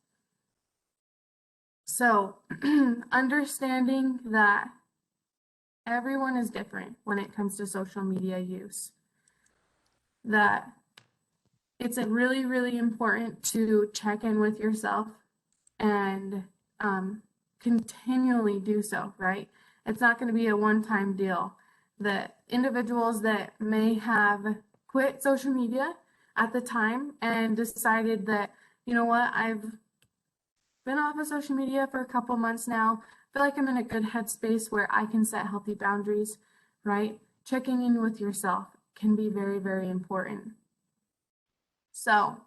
So understanding that everyone is different when it comes to social media use, that it's really, really important to check in with yourself and continually do so, right? It's not going to be a one-time deal. The individuals that may have quit social media at the time and decided that, you know what, I've been off of social media for a couple months now, I feel like I'm in a good headspace where I can set healthy boundaries, right? Checking in with yourself can be very, very important. So,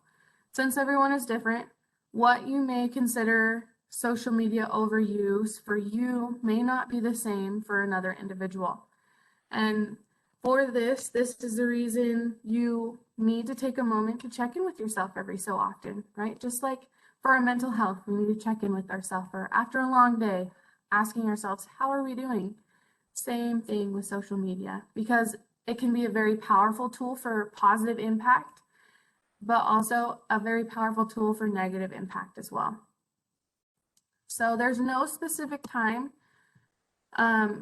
since everyone is different, what you may consider social media overuse for you may not be the same for another individual. And for this is the reason you need to take a moment to check in with yourself every so often, right? Just like for our mental health, we need to check in with ourselves, or after a long day, asking ourselves, how are we doing? Same thing with social media, because it can be a very powerful tool for positive impact, but also a very powerful tool for negative impact as well. So there's no specific time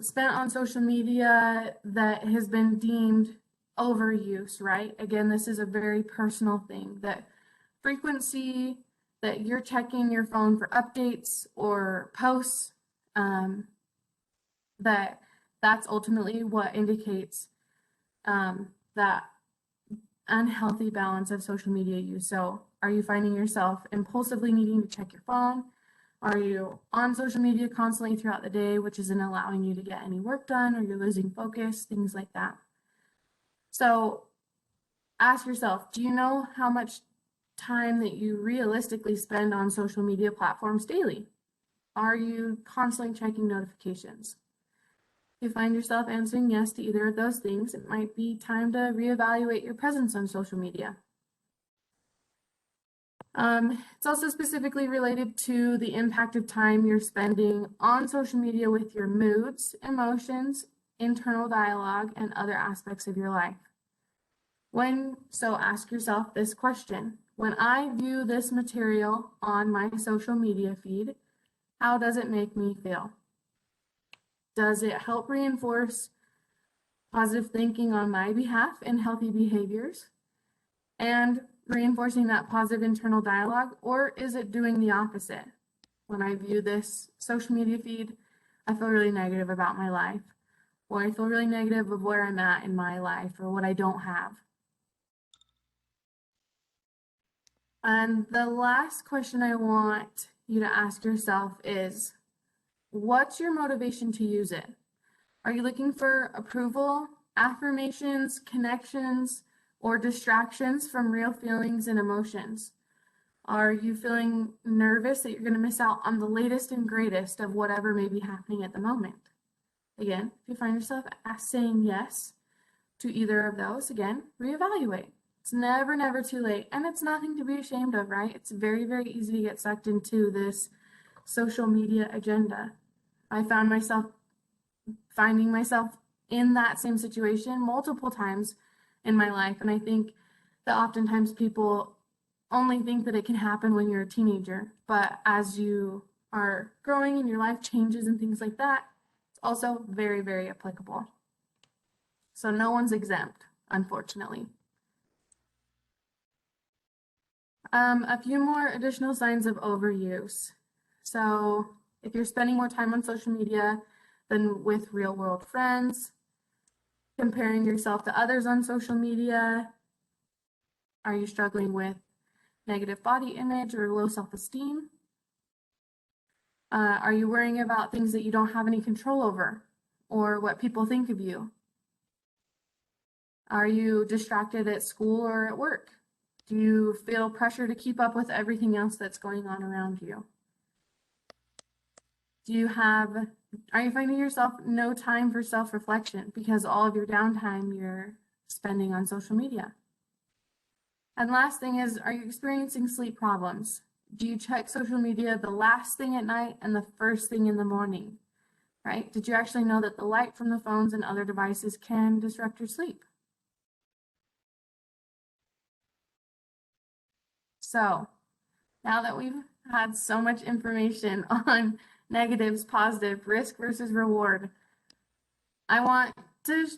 spent on social media that has been deemed overuse, right? Again, this is a very personal thing, that frequency that you're checking your phone for updates or posts, that's ultimately what indicates that unhealthy balance of social media use. So, are you finding yourself impulsively needing to check your phone? Are you on social media constantly throughout the day, which isn't allowing you to get any work done, or you're losing focus, things like that? So, ask yourself, do you know how much time that you realistically spend on social media platforms daily? Are you constantly checking notifications? If you find yourself answering yes to either of those things, it might be time to reevaluate your presence on social media. It's also specifically related to the impact of time you're spending on social media with your moods, emotions, internal dialogue, and other aspects of your life. So ask yourself this question. When I view this material on my social media feed, how does it make me feel? Does it help reinforce positive thinking on my behalf and healthy behaviors and reinforcing that positive internal dialogue, or is it doing the opposite? When I view this social media feed, I feel really negative about my life, or I feel really negative of where I'm at in my life or what I don't have. And the last question I want you to ask yourself is, what's your motivation to use it? Are you looking for approval, affirmations, connections, or distractions from real feelings and emotions? Are you feeling nervous that you're going to miss out on the latest and greatest of whatever may be happening at the moment? Again, if you find yourself saying yes to either of those, again, reevaluate. It's never, never too late. And it's nothing to be ashamed of, right? It's very, very easy to get sucked into this social media agenda. I found myself finding myself in that same situation multiple times in my life. And I think that oftentimes people only think that it can happen when you're a teenager. But as you are growing and your life changes and things like that, it's also very, very applicable. So no one's exempt, unfortunately. A few more additional signs of overuse. So if you're spending more time on social media than with real world friends, comparing yourself to others on social media, are you struggling with negative body image or low self-esteem? Are you worrying about things that you don't have any control over or what people think of you? Are you distracted at school or at work? Do you feel pressure to keep up with everything else that's going on around you? Are you finding yourself no time for self-reflection because all of your downtime you're spending on social media? And last thing is, are you experiencing sleep problems? Do you check social media the last thing at night and the first thing in the morning, right? Did you actually know that the light from the phones and other devices can disrupt your sleep? So now that we've had so much information on negatives, positive, risk versus reward, I want to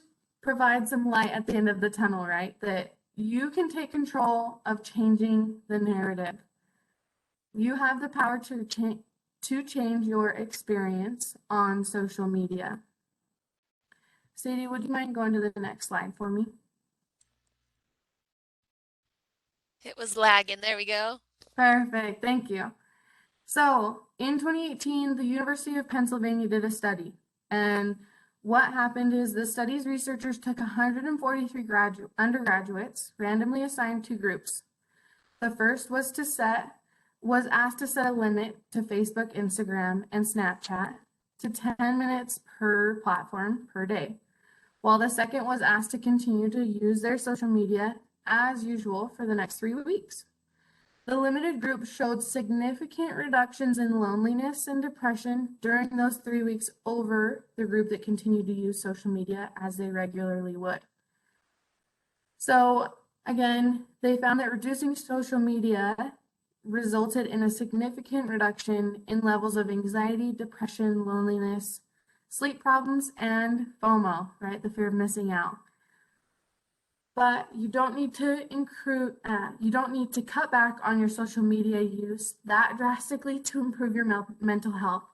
provide some light at the end of the tunnel, right? That you can take control of changing the narrative. You have the power to change your experience on social media. Sadie, would you mind going to the next slide for me? It was lagging. There we go. Perfect, thank you. So in 2018, the University of Pennsylvania did a study. And what happened is the study's researchers took 143 undergraduates, randomly assigned two groups. The first was asked to set a limit to Facebook, Instagram, and Snapchat to 10 minutes per platform per day, while the second was asked to continue to use their social media as usual for the next 3 weeks. The limited group showed significant reductions in loneliness and depression during those 3 weeks over the group that continued to use social media as they regularly would. So again, they found that reducing social media resulted in a significant reduction in levels of anxiety, depression, loneliness, sleep problems, and FOMO, right? The fear of missing out. But you don't need to cut back on your social media use that drastically to improve your mental health.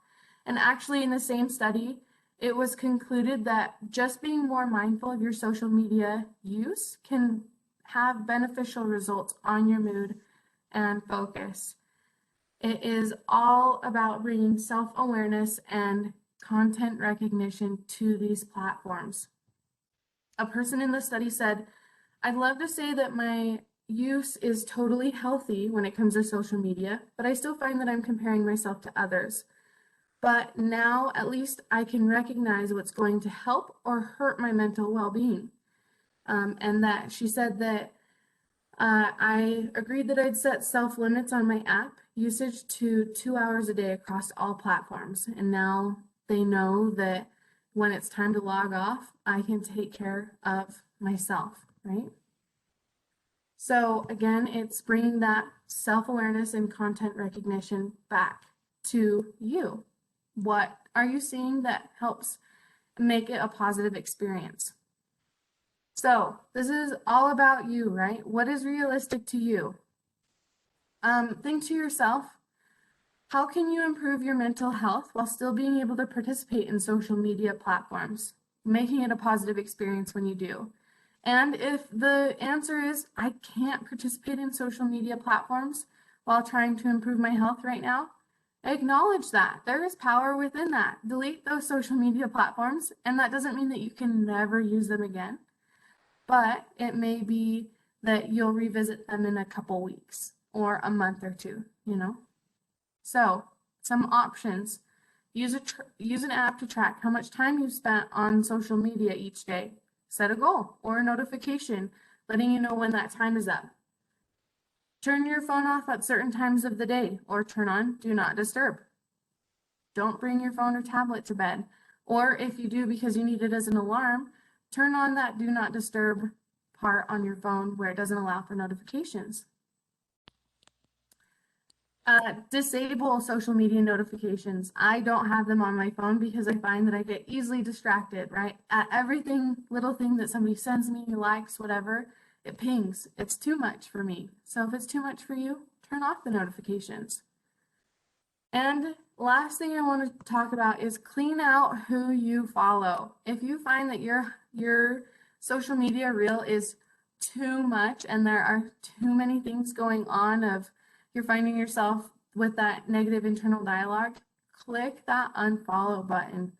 And actually, in the same study, it was concluded that just being more mindful of your social media use can have beneficial results on your mood and focus. It is all about bringing self-awareness and content recognition to these platforms. A person in the study said, I'd love to say that my use is totally healthy when it comes to social media, but I still find that I'm comparing myself to others. But now at least I can recognize what's going to help or hurt my mental well-being. And that she said that I agreed that I'd set self-limits on my app usage to 2 hours a day across all platforms. And now they know that when it's time to log off, I can take care of myself, right? So again, it's bringing that self-awareness and content recognition back to you. What are you seeing that helps make it a positive experience? So this is all about you, right? What is realistic to you? Think to yourself, how can you improve your mental health while still being able to participate in social media platforms, making it a positive experience when you do? And if the answer is, I can't participate in social media platforms while trying to improve my health right now, acknowledge that. There is power within that. Delete those social media platforms, and that doesn't mean that you can never use them again, but it may be that you'll revisit them in a couple weeks or a month or two, you know? So, some options. Use an app to track how much time you've spent on social media each day. Set a goal or a notification letting you know when that time is up. Turn your phone off at certain times of the day or turn on Do Not Disturb. Don't bring your phone or tablet to bed. Or if you do because you need it as an alarm, turn on that Do Not Disturb part on your phone where it doesn't allow for notifications. Disable social media notifications. I don't have them on my phone because I find that I get easily distracted, right? At everything, little thing that somebody sends me, likes, whatever, it pings. It's too much for me. So if it's too much for you, turn off the notifications. And last thing I want to talk about is clean out who you follow. If you find that your social media reel is too much and there are too many things going on of you're finding yourself with that negative internal dialogue, click that unfollow button.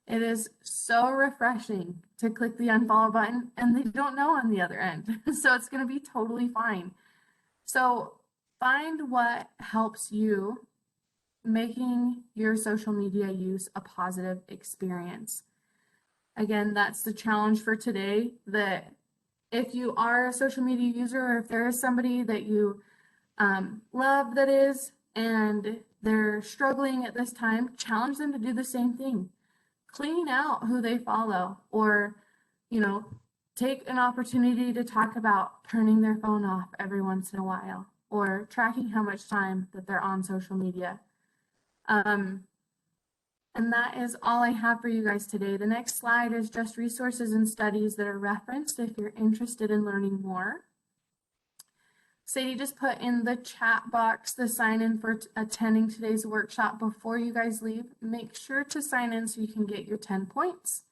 It is so refreshing to click the unfollow button and they don't know on the other end. So it's going to be totally fine. So find what helps you making your social media use a positive experience. Again, that's the challenge for today, that if you are a social media user or if there is somebody that you love that is, and they're struggling at this time, challenge them to do the same thing. Clean out who they follow, or, you know, take an opportunity to talk about turning their phone off every once in a while, or tracking how much time that they're on social media. And that is all I have for you guys today. The next slide is just resources and studies that are referenced if you're interested in learning more. Sadie just put in the chat box the sign in for attending today's workshop before you guys leave. Make sure to sign in so you can get your 10 points.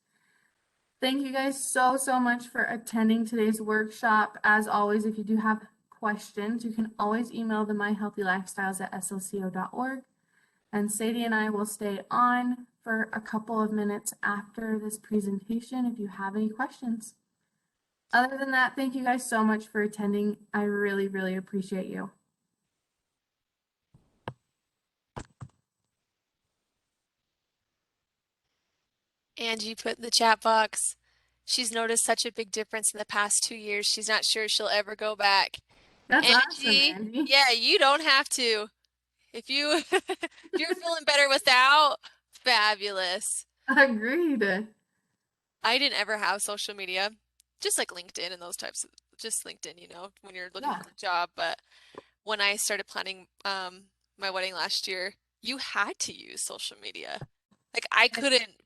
Thank you guys so much for attending today's workshop. As always, if you do have questions, you can always email the myhealthylifestyles@slco.org. And Sadie and I will stay on for a couple of minutes after this presentation if you have any questions. Other than that, thank you guys so much for attending. I really appreciate you. Angie put in the chat box, she's noticed such a big difference in the past 2 years. She's not sure she'll ever go back. That's awesome, Angie, Andy. yeah, you don't have to. If you if you're feeling better without, fabulous. Agreed. I didn't ever have social media, just like LinkedIn and those types of, just LinkedIn, you know, when you're looking Yeah. for a job. But when I started planning my wedding last year, you had to use social media. Like I couldn't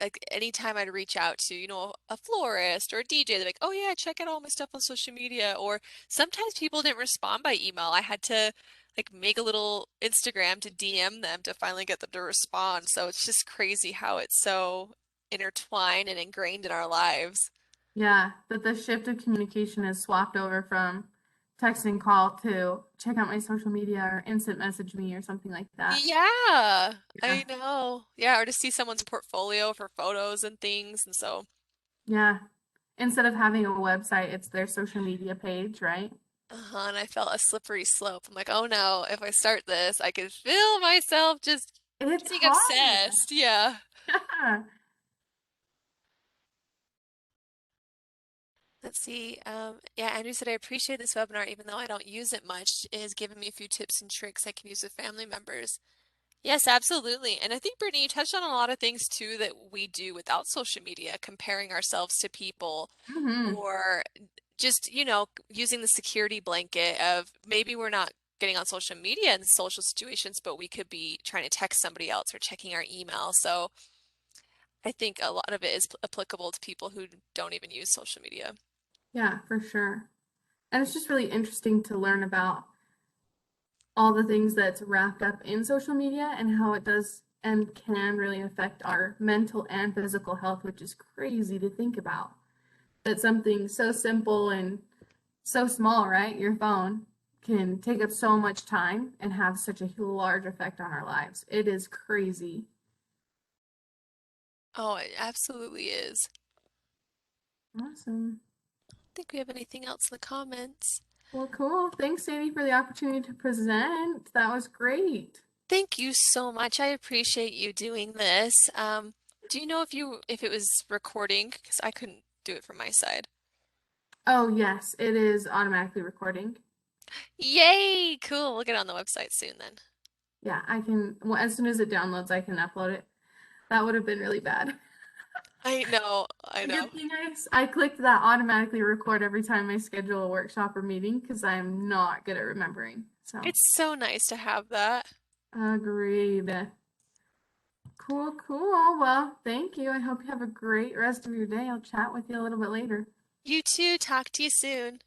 like anytime I'd reach out to, you know, a florist or a DJ, they're like, "Oh yeah, check out all my stuff on social media." Or sometimes people didn't respond by email. I had to like make a little Instagram to DM them to finally get them to respond. So it's just crazy how it's so intertwined and ingrained in our lives. Yeah, that the shift of communication has swapped over from text and call to check out my social media or instant message me or something like that. Yeah, Yeah. I know. Yeah, or to see someone's portfolio for photos and things. And so, Yeah. Instead of having a website, it's their social media page, right? and I felt a slippery slope. I'm like, oh no, if I start this, I could feel myself just It's getting hard. obsessed. Yeah. Yeah. Let's see. Yeah, Andrew said, I appreciate this webinar, even though I don't use it much. It has given me a few tips and tricks I can use with family members. Yes, absolutely. And I think, Brittany, you touched on a lot of things too that we do without social media, comparing ourselves to people Hmm. or just, using the security blanket of maybe we're not getting on social media in social situations, but we could be trying to text somebody else or checking our email. So I think a lot of it is applicable to people who don't even use social media. Yeah, for sure. And it's just really interesting to learn about all the things that's wrapped up in social media and how it does and can really affect our mental and physical health, which is crazy to think about. That something so simple and so small, right? Your phone can take up so much time and have such a large effect on our lives. It is crazy. Oh, it absolutely is. Awesome. I think we have anything else in the comments. Well, cool. Thanks, Sadie, for the opportunity to present. That was great. Thank you so much. I appreciate you doing this. Do you know if it was recording? Because I couldn't do it from my side. Oh, yes, it is automatically recording. Yay! Cool. We'll get on the website soon then. Yeah, I can, well, as soon as it downloads, I can upload it. That would have been really bad. I know, I A know. good thing I clicked that automatically record every time I schedule a workshop or meeting because I'm not good at remembering. So, It's so nice to have that. agreed. Cool, cool. Well, thank you. I hope you have a great rest of your day. I'll chat with you a little bit later. You too. Talk to you soon.